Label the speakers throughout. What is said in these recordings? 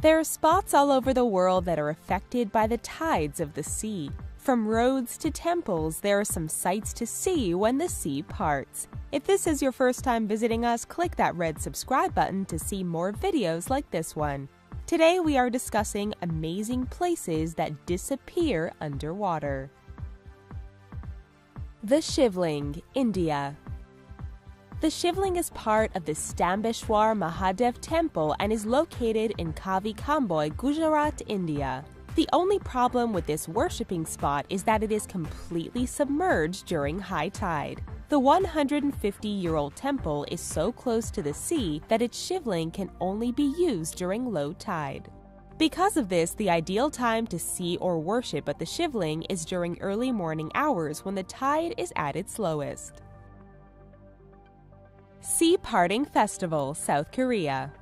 Speaker 1: There are spots all over the world that are affected by the tides of the sea. From roads to temples, there are some sights to see when the sea parts. If this is your first time visiting us, click that red subscribe button to see more videos like this one. Today we are discussing amazing places that disappear underwater. The Shivling, India. The Shivling is part of the Stambeshwar Mahadev temple and is located in Kavi Kamboi, Gujarat, India. The only problem with this worshipping spot is that it is completely submerged during high tide. The 150-year-old temple is so close to the sea that its shivling can only be used during low tide. Because of this, the ideal time to see or worship at the shivling is during early morning hours when the tide is at its lowest. Sea Parting Festival, South Korea.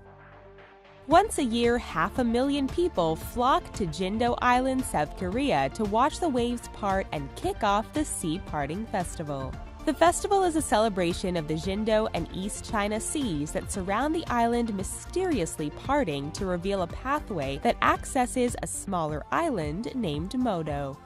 Speaker 1: Once a year, 500,000 people flock to Jindo Island, South Korea to watch the waves part and kick off the Sea Parting Festival. The festival is a celebration of the Jindo and East China Seas that surround the island mysteriously parting to reveal a pathway that accesses a smaller island named Modo.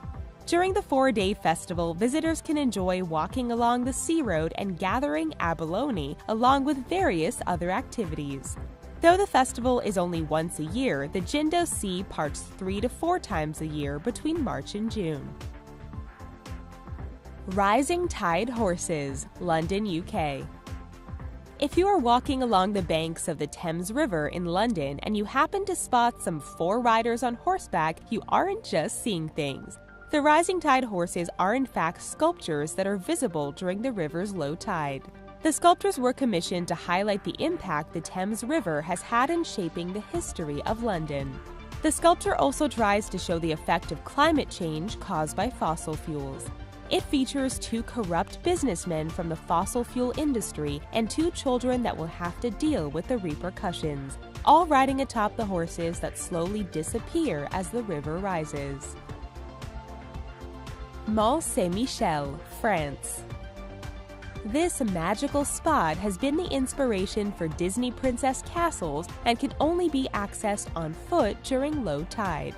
Speaker 1: During the 4-day festival, visitors can enjoy walking along the sea road and gathering abalone, along with various other activities. Though the festival is only once a year, the Jindo Sea parts 3 to 4 times a year between March and June. Rising Tide Horses, London, UK. If you are walking along the banks of the Thames River in London and you happen to spot some 4 riders on horseback, you aren't just seeing things. The Rising Tide horses are in fact sculptures that are visible during the river's low tide. The sculptures were commissioned to highlight the impact the Thames River has had in shaping the history of London. The sculpture also tries to show the effect of climate change caused by fossil fuels. It features 2 corrupt businessmen from the fossil fuel industry and 2 children that will have to deal with the repercussions, all riding atop the horses that slowly disappear as the river rises. Mont Saint-Michel, France. This magical spot has been the inspiration for Disney princess castles and can only be accessed on foot during low tide.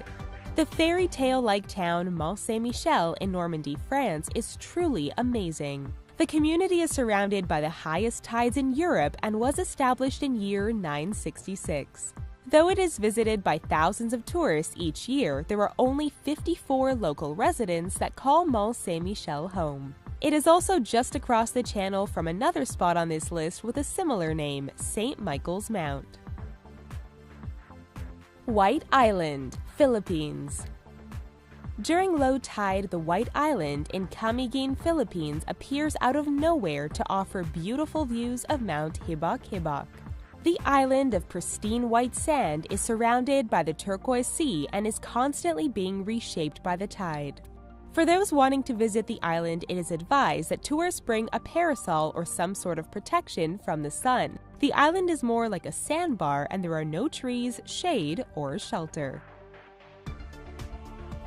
Speaker 1: The fairy tale-like town Mont Saint-Michel in Normandy, France is truly amazing. The community is surrounded by the highest tides in Europe and was established in year 966. Though it is visited by thousands of tourists each year, there are only 54 local residents that call Mont Saint-Michel home. It is also just across the channel from another spot on this list with a similar name, St. Michael's Mount. White Island, Philippines. During low tide, the White Island in Camiguin, Philippines appears out of nowhere to offer beautiful views of Mount Hibak-Hibak. The island of pristine white sand is surrounded by the turquoise sea and is constantly being reshaped by the tide. For those wanting to visit the island, it is advised that tourists bring a parasol or some sort of protection from the sun. The island is more like a sandbar and there are no trees, shade, or shelter.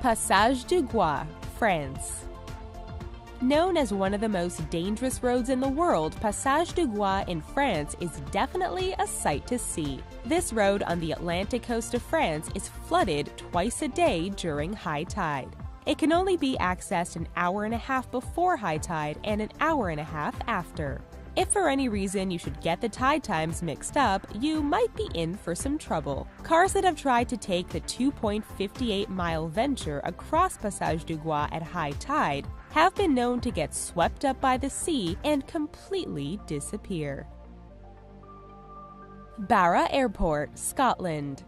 Speaker 1: Passage du Gois, France. Known as one of the most dangerous roads in the world, Passage du Gois in France is definitely a sight to see. This road on the Atlantic coast of France is flooded twice a day during high tide. It can only be accessed an hour and a half before high tide and an hour and a half after. If for any reason you should get the tide times mixed up, you might be in for some trouble. Cars that have tried to take the 2.58-mile venture across Passage du Gois at high tide have been known to get swept up by the sea and completely disappear. Barra Airport, Scotland.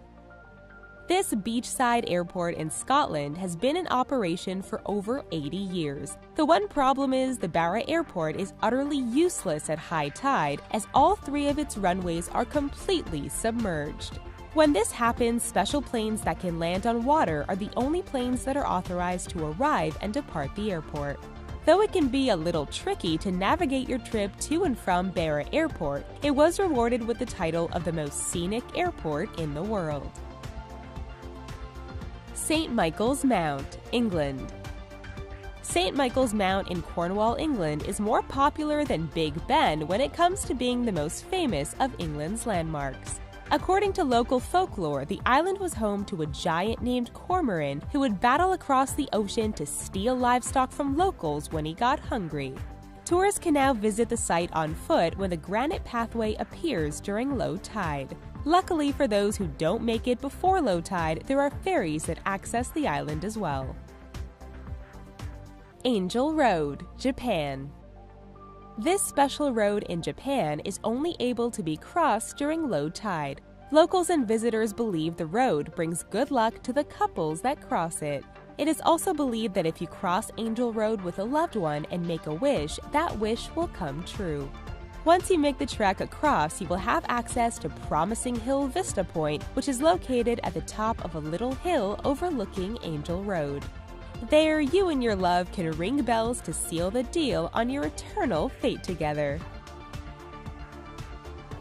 Speaker 1: This beachside airport in Scotland has been in operation for over 80 years. The one problem is the Barra Airport is utterly useless at high tide, as all 3 of its runways are completely submerged. When this happens, special planes that can land on water are the only planes that are authorized to arrive and depart the airport. Though it can be a little tricky to navigate your trip to and from Barra Airport, it was rewarded with the title of the most scenic airport in the world. St. Michael's Mount, England. St. Michael's Mount in Cornwall, England is more popular than Big Ben when it comes to being the most famous of England's landmarks. According to local folklore, the island was home to a giant named Cormoran who would battle across the ocean to steal livestock from locals when he got hungry. Tourists can now visit the site on foot when the granite pathway appears during low tide. Luckily for those who don't make it before low tide, there are ferries that access the island as well. Angel Road, Japan. This special road in Japan is only able to be crossed during low tide. Locals and visitors believe the road brings good luck to the couples that cross it. It is also believed that if you cross Angel Road with a loved one and make a wish, that wish will come true. Once you make the trek across, you will have access to Promising Hill Vista Point, which is located at the top of a little hill overlooking Angel Road. There, you and your love can ring bells to seal the deal on your eternal fate together.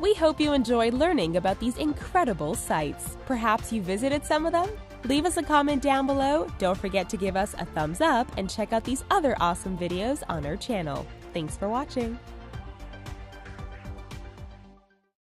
Speaker 1: We hope you enjoyed learning about these incredible sites. Perhaps you visited some of them? Leave us a comment down below, don't forget to give us a thumbs up, and check out these other awesome videos on our channel. Thanks for watching!